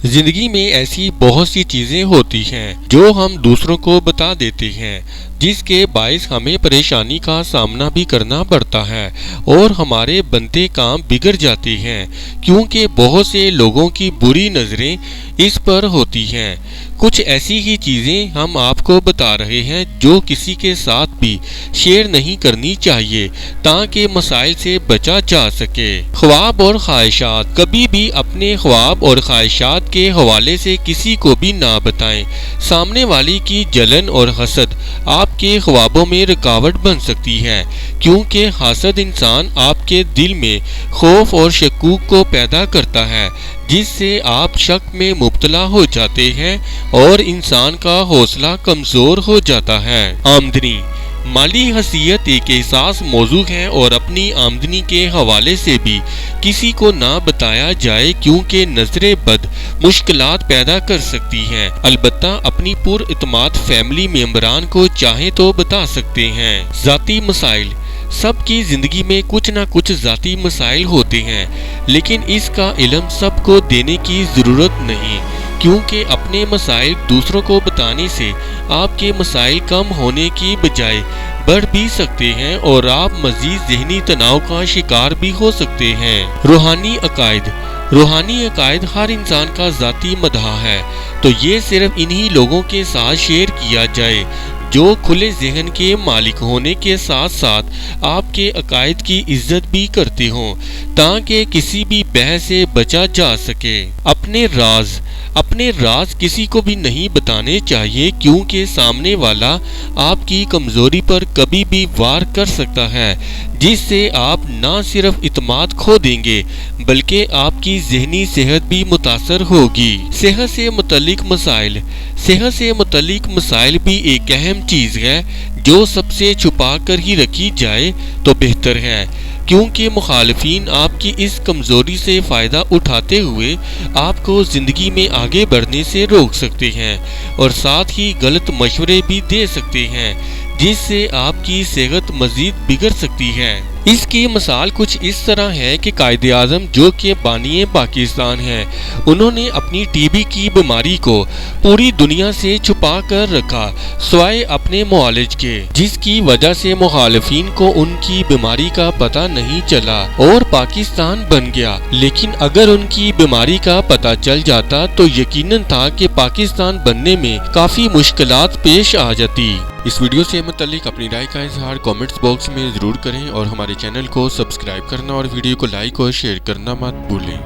زندگی میں ایسی بہت سی چیزیں ہوتی ہیں جو ہم دوسروں کو بتا دیتے ہیں، جس کے باعث ہمیں پریشانی کا سامنا بھی کرنا پڑتا ہے اور ہمارے بنتے کام بگڑ جاتے ہیں، کیونکہ بہت سے لوگوں کی بری نظریں اس پر ہوتی ہیں۔ کچھ ایسی ہی چیزیں ہم آپ کو بتا رہے ہیں جو کسی کے ساتھ بھی شیئر نہیں کرنی چاہیے تاکہ مسائل سے بچا جا سکے۔ خواب اور خواہشات: کبھی بھی اپنے خواب اور خواہشات کے حوالے سے کسی کو بھی نہ بتائیں۔ سامنے والی کی جلن اور حسد آپ کے خوابوں میں رکاوٹ بن سکتی ہے، کیونکہ حسد انسان آپ کے دل میں خوف اور شکوک کو پیدا کرتا ہے، جس سے آپ شک میں مبتلا ہو جاتے ہیں اور انسان کا حوصلہ کمزور ہو جاتا ہے۔ آمدنی: مالی حیثیت ایک حساس موضوع ہے اور اپنی آمدنی کے حوالے سے بھی کسی کو نہ بتایا جائے، کیونکہ نظر بد مشکلات پیدا کر سکتی ہیں۔ البتہ اپنی پر اعتماد فیملی ممبران کو چاہیں تو بتا سکتے ہیں۔ ذاتی مسائل: سب کی زندگی میں کچھ نہ کچھ ذاتی مسائل ہوتے ہیں، لیکن اس کا علم سب کو دینے کی ضرورت نہیں، کیونکہ اپنے مسائل دوسروں کو بتانے سے آپ کے مسائل کم ہونے کی بجائے بڑھ بھی سکتے ہیں اور آپ مزید ذہنی تناؤ کا شکار بھی ہو سکتے ہیں۔ روحانی عقائد: روحانی عقائد ہر انسان کا ذاتی مداح ہے، تو یہ صرف انہی لوگوں کے ساتھ شیئر کیا جائے جو کھلے ذہن کے مالک ہونے کے ساتھ ساتھ آپ کے عقائد کی عزت بھی کرتے ہوں، تاکہ کسی بھی بحث سے بچا جا سکے۔ اپنے راز کسی کو بھی نہیں بتانے چاہیے، کیونکہ سامنے والا آپ کی کمزوری پر کبھی بھی وار کر سکتا ہے، جس سے آپ نہ صرف اعتماد کھو دیں گے بلکہ آپ کی ذہنی صحت بھی متاثر ہوگی۔ صحت سے متعلق مسائل: صحت سے متعلق مسائل بھی ایک اہم چیز ہے جو سب سے چھپا کر ہی رکھی جائے تو بہتر ہے، کیونکہ مخالفین آپ کی اس کمزوری سے فائدہ اٹھاتے ہوئے آپ کو زندگی میں آگے بڑھنے سے روک سکتے ہیں اور ساتھ ہی غلط مشورے بھی دے سکتے ہیں، جس سے آپ کی صحت مزید بگڑ سکتی ہے۔ اس کی مثال کچھ اس طرح ہے کہ قائد اعظم جو کہ بانی پاکستان ہیں، انہوں نے اپنی ٹی بی کی بیماری کو پوری دنیا سے چھپا کر رکھا سوائے اپنے معالج کے، جس کی وجہ سے مخالفین کو ان کی بیماری کا پتہ نہیں چلا اور پاکستان بن گیا۔ لیکن اگر ان کی بیماری کا پتہ چل جاتا تو یقیناً تھا کہ پاکستان بننے میں کافی مشکلات پیش آ جاتی۔ اس ویڈیو سے متعلق اپنی رائے کا اظہار کامنٹس باکس میں ضرور کریں اور ہمارے چینل کو سبسکرائب کرنا اور ویڈیو کو لائک اور شیئر کرنا مت بھولیں۔